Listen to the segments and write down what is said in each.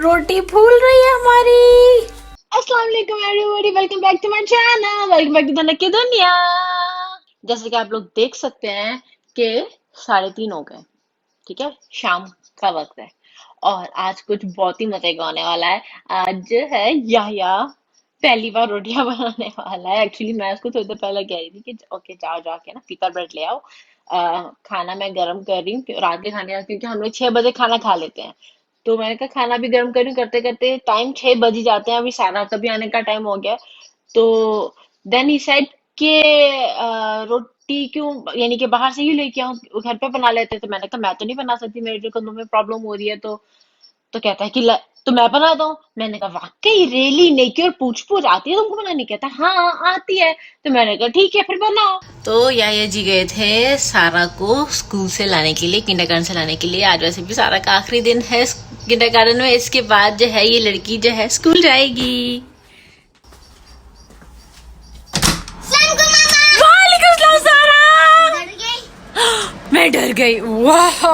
रोटी फूल रही है हमारी। अस्सलाम वालेकुम everybody, welcome back to my channel, welcome back to the की दुनिया। जैसे कि आप लोग देख सकते हैं कि 3:30 हो गए। ठीक है, शाम का वक्त है और आज कुछ बहुत ही मजे का होने वाला है। आज है याह्या पहली बार रोटियां बनाने वाला है। एक्चुअली मैं उसको थोड़ी देर पहले कह रही थी कि ओके जाओ जाके ना फीता ब्रेड ले आओ। खाना मैं गर्म कर रही हूँ रात के खाने का, क्योंकि हम लोग 6 बजे खाना खा लेते हैं। तो मैंने कहा खाना भी गर्म करूँ, करते करते टाइम 6 बज ही जाते हैं। अभी सारा का भी आने का टाइम हो गया। तो देन ही सेड कि रोटी क्यों, यानी कि बाहर से ही लेके आऊं, घर पे बना लेते। तो मैंने कहा मैं तो नहीं बना सकती, मेरे जो कंधों में प्रॉब्लम हो रही है। तो कहता है कि तो मैं बना दूं। मैंने कहा वाकई रियली नेकी और पूछ पूछ आती है तुमको बनानी? कहता हाँ आती है। तो मैंने कहा ठीक है फिर बनाओ। तो याया जी गए थे सारा को स्कूल से लाने के लिए, किंडरगार्टन से लाने के लिए। आज वैसे भी सारा का आखिरी दिन है किंडरगार्टन में। इसके बाद जो है ये लड़की जो है स्कूल जाएगी। वालेकुम सलाम सारा। मैं डर गई। वाह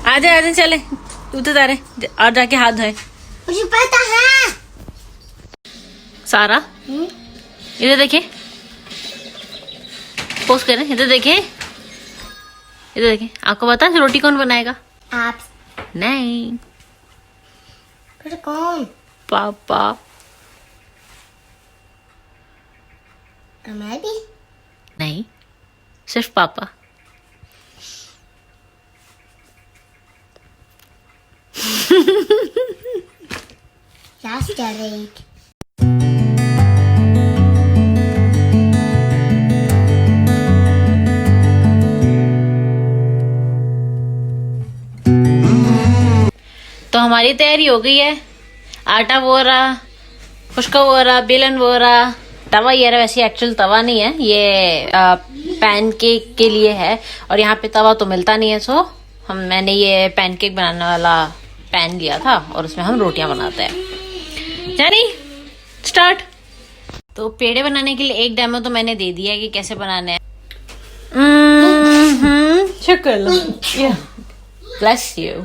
आजा आजा चले उतर रहे और जाके हाथ धोए। मुझे पता है। सारा इधर देखे, पोस्ट करें, इधर देखे, इधर देखे। आपको पता है रोटी कौन बनाएगा? आप नहीं, फिर कौन? पापा। मैं भी नहीं, सिर्फ पापा। That's Derek. तो हमारी तैयारी हो गई है। आटा वो रहा, खुशका वो रहा, बेलन वो रहा, तवा ये रहा। वैसे एक्चुअल तवा नहीं है ये, पैनकेक के लिए है। और यहाँ पे तवा तो मिलता नहीं है, सो मैंने ये पैनकेक बनाने वाला पैन लिया था और उसमें हम रोटियां बनाते हैं। जानी स्टार्ट। तो पेड़े बनाने के लिए एक डेमो तो मैंने दे दिया है कि कैसे बनाने हैं। शुक्र लो, bless you.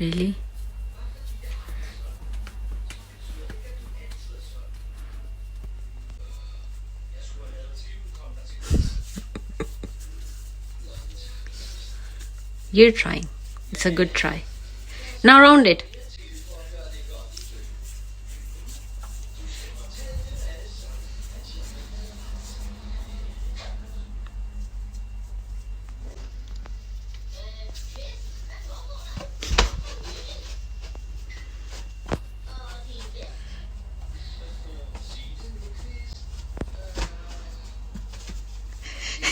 Really? You're trying. It's a good try. Now round it.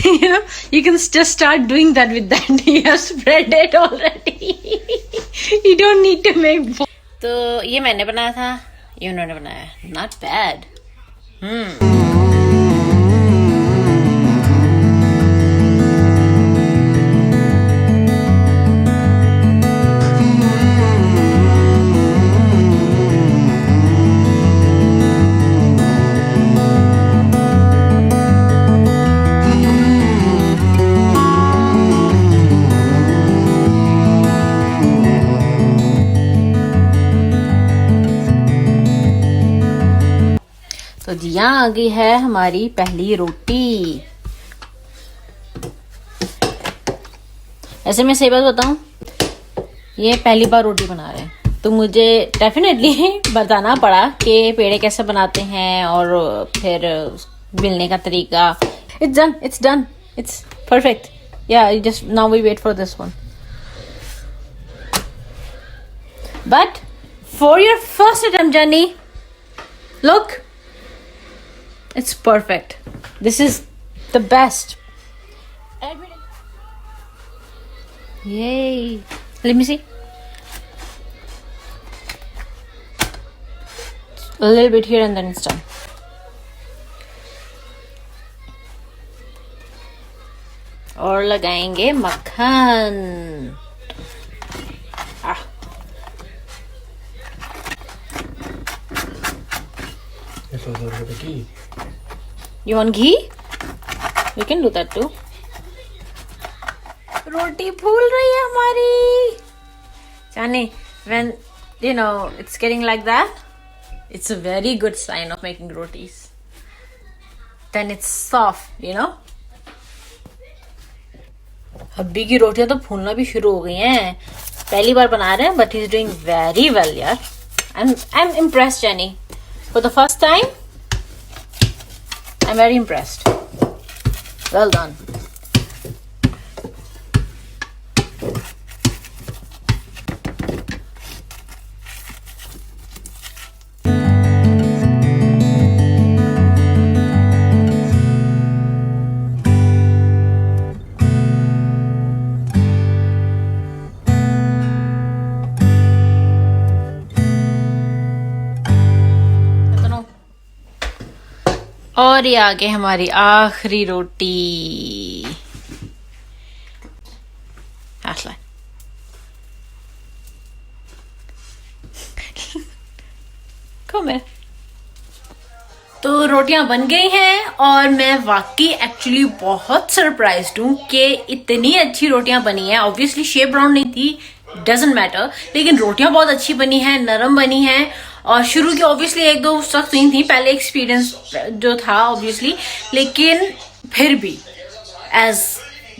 You know, you can just start doing that with that. You have spread it already. You don't need to make. तो ये मैंने बनाया था, ये उन्होंने बनाया। Not bad. तो जी यहाँ आ गई है हमारी पहली रोटी। ऐसे मैं सही बात बताऊं, ये पहली बार रोटी बना रहे हैं तो मुझे डेफिनेटली बताना पड़ा कि पेड़े कैसे बनाते हैं और फिर बेलने का तरीका। It's done, it's done, it's perfect. Yeah just now we wait for this one. But for your first attempt journey, look, it's perfect. This is the best. Yay. Let me see. A little bit here and then it's done. और लगाएंगे मक्खन। You want ghee? We can do that too. रोटी फूल रही है हमारी. जाने, when you know it's getting like that, it's a very good sign of making rotis. Then it's soft, you know. Hubby की रोटियां तो फूलना भी शुरू हो गई हैं. पहली बार बना रहे हैं, but he's doing very well, यार. I'm impressed, Jenny. For the first time, I'm very impressed. Well done. और ये आगे हमारी आखिरी रोटी. कम है. तो रोटियां बन गई हैं और मैं वाकई एक्चुअली बहुत सरप्राइज्ड हूँ कि इतनी अच्छी रोटियां बनी हैं. ऑब्वियसली शेप राउंड नहीं थी, डजंट मैटर, लेकिन रोटियां बहुत अच्छी बनी हैं, नरम बनी हैं. और शुरू की ऑब्वियसली एक दो सख्त नहीं थी, पहले एक्सपीरियंस जो था ऑब्वियसली, लेकिन फिर भी as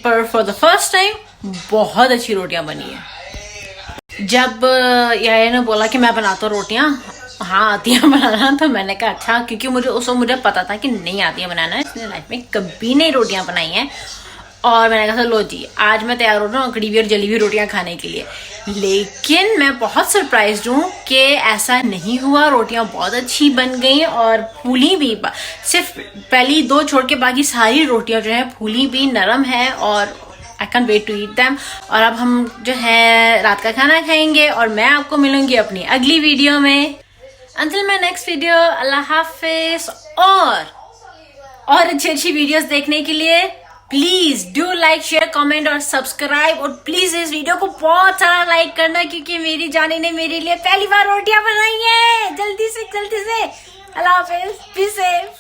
per for the first time बहुत अच्छी रोटियां बनी है. जब याया ने बोला कि मैं बनाता हूँ रोटियां, हाँ आती है बनाना, तो मैंने कहा अच्छा, क्योंकि मुझे पता था कि नहीं आती है बनाना, इसने लाइफ में कभी नहीं रोटियां बनाई हैं. और मैंने कहा लो जी, आज मैं तैयार हो रहा हूँ कड़ी हुई और जली हुई रोटियां खाने के लिए. लेकिन मैं बहुत सरप्राइज्ड हूँ कि ऐसा नहीं हुआ. रोटियां बहुत अच्छी बन गई और फूली भी. सिर्फ पहली दो छोड़ के बाकी सारी रोटियां जो है फूली भी, नरम है, और I can wait to eat them. और अब हम जो है रात का खाना खाएंगे और मैं आपको मिलूंगी अपनी अगली वीडियो में. Until my next video, अल्लाह हाफिज. और अच्छी वीडियोस देखने के लिए please do like, share, comment और सब्सक्राइब. और प्लीज इस वीडियो को बहुत सारा लाइक करना, क्योंकि मेरी जानी ने मेरे लिए पहली बार रोटियां बनाई है. जल्दी से. अल्लाह हाफिज. Be safe.